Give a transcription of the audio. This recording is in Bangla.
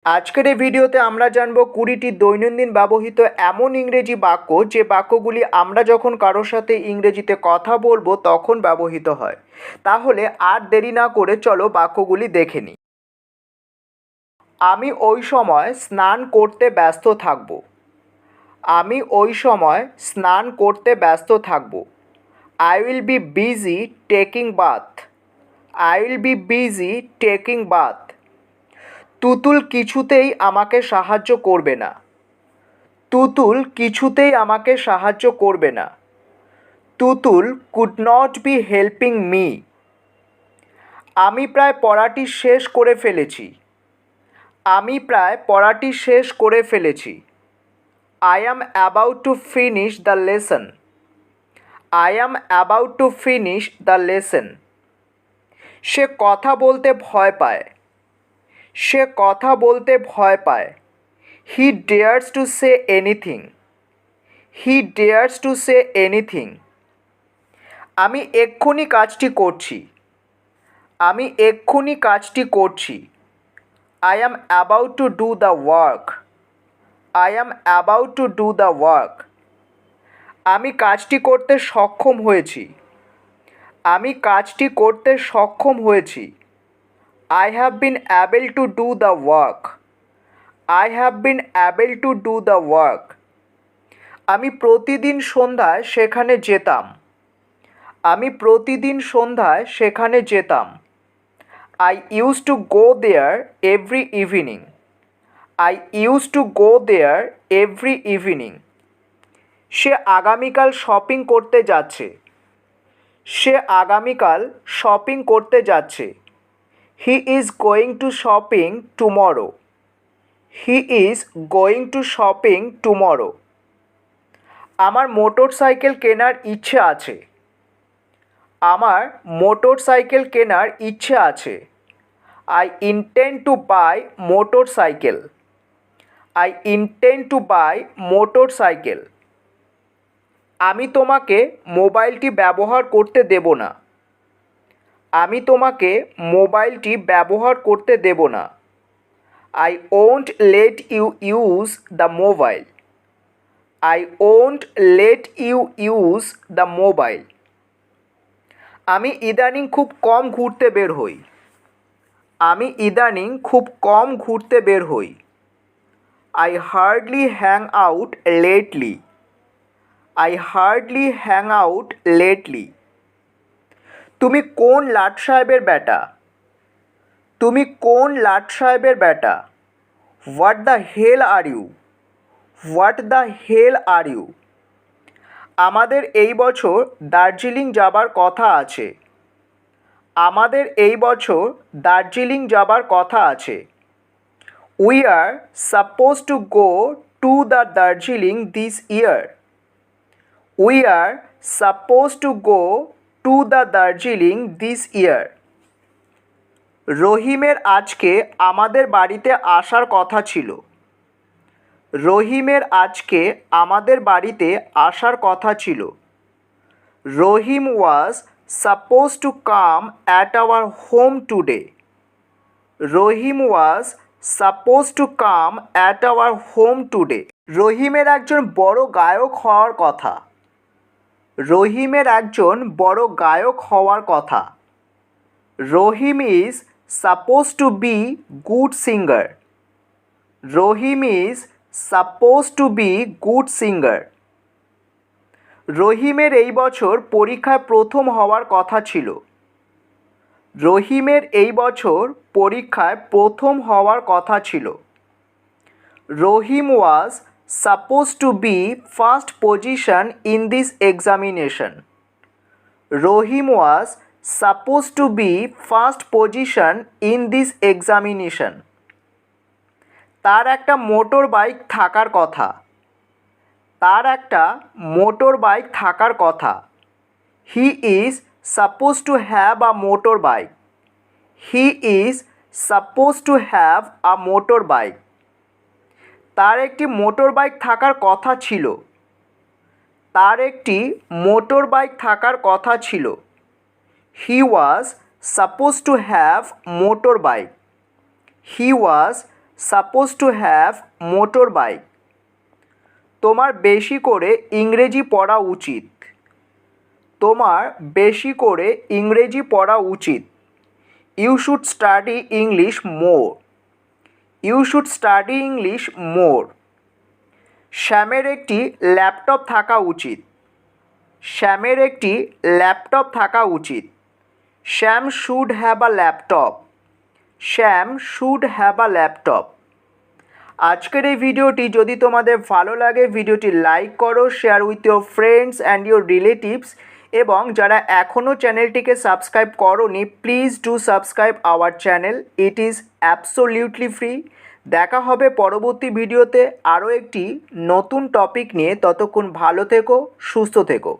আজকের এই ভিডিওতে আমরা জানব 20টি দৈনন্দিন ব্যবহৃত এমন ইংরেজি বাক্য যে বাক্যগুলি আমরা যখন কারোর সাথে ইংরেজিতে কথা বলবো তখন ব্যবহৃত হয়। তাহলে আর দেরি না করে চলো বাক্যগুলি দেখে নিই। আমি ওই সময় স্নান করতে ব্যস্ত থাকব। আমি ওই সময় স্নান করতে ব্যস্ত থাকব। I will be busy taking bath. I will be busy taking bath. Tutul কিছুতেই আমাকে সাহায্য করবে না। তুতুল কিছুতেই আমাকে সাহায্য করবে না। Tutul could not be helping me. আমি প্রায় পড়াটি শেষ করে ফেলেছি। আমি প্রায় পড়াটি শেষ করে ফেলেছি। I am about to finish the lesson. I am about to finish the lesson. সে কথা বলতে ভয় পায়। সে কথা বলতে ভয় পায়। He dares to say anything. He dares to say anything. আমি এক্ষুনি কাজটি করছি। আমি এক্ষুনি কাজটি করছি। I am about to do the work. I am about to do the work. আমি কাজটি করতে সক্ষম হয়েছি। আমি কাজটি করতে সক্ষম হয়েছি। I have been able to do the work. I have been able to do the work. আমি প্রতিদিন সন্ধ্যায় সেখানে যেতাম। আমি প্রতিদিন সন্ধ্যায় সেখানে যেতাম। I use to go there every evening. I use to go there every evening. সে আগামীকাল শপিং করতে যাচ্ছে। সে আগামীকাল শপিং করতে যাচ্ছে। He is going to shopping tomorrow. He is going to shopping tomorrow. আমার মোটর সাইকেল কেনার ইচ্ছে আছে। আমার মোটর সাইকেল কেনার ইচ্ছে আছে। I intend to buy motorcycle. I intend to buy motorcycle. আমি তোমাকে মোবাইলটি ব্যবহার করতে দেব না। আমি তোমাকে মোবাইলটি ব্যবহার করতে দেব না। I won't let you use the mobile. I won't let you use the mobile. আমি ইদানিং খুব কম ঘুরতে বের হই। আমি ইদানিং খুব কম ঘুরতে বের হই। I hardly hang out lately. I hardly hang out lately. তুমি কোন লাট সাহেবের বেটা? তুমি কোন লাট সাহেবের বেটা? What the hell are you? What the hell are you? আমাদের এই বছর দার্জিলিং যাবার কথা আছে। আমাদের এই বছর দার্জিলিং যাবার কথা আছে। We are suppose to go to the Darjeeling this year. We are suppose to go to the Darjeeling this ইয়ার। রহিমের আজকে আমাদের বাড়িতে আসার কথা ছিল। রহিমের আজকে আমাদের বাড়িতে আসার কথা ছিল। Rahim was suppose to come at our home today. Rahim was suppose to come at our home today. রহিমের একজন বড় গায়ক হওয়ার কথা। রহিমের একজন বড় গায়ক হওয়ার কথা। Rahim is suppose to be good singer. Rahim is suppose to be good singer. রহিমের এই বছর পরীক্ষায় প্রথম হওয়ার কথা ছিল। রহিমের এই বছর পরীক্ষায় প্রথম হওয়ার কথা ছিল। Rahim was suppose to be first position in this examination. Rahim was suppose to be first position in this examination. তার একটা মোটর বাইক থাকার কথা। তার একটা মোটর বাইক থাকার কথা। He is suppose to have a motor bike. He is suppose to have a motor bike. তার একটি মোটর বাইক থাকার কথা ছিল। তার একটি মোটর বাইক থাকার কথা ছিল। He was suppose to have motorbike. He was suppose to have motorbike. তোমার বেশি করে ইংরেজি পড়া উচিত। তোমার বেশি করে ইংরেজি পড়া উচিত। You should study English more. You should study English more. শ্যামের একটি ল্যাপটপ থাকা উচিত। শ্যামের একটি ল্যাপটপ থাকা উচিত। Shyam should have a laptop. Shyam should have a laptop. আজকের এই ভিডিওটি যদি তোমাদের ভালো লাগে ভিডিওটি লাইক করো, share with your friends and your relatives, এবং যারা এখনও চ্যানেলটিকে সাবস্ক্রাইব করোনি please do subscribe our channel. It is absolutely free. দেখা হবে পরবর্তী ভিডিওতে আরও একটি নতুন টপিক নিয়ে। ততক্ষণ ভালো থেকো, সুস্থ থেকো।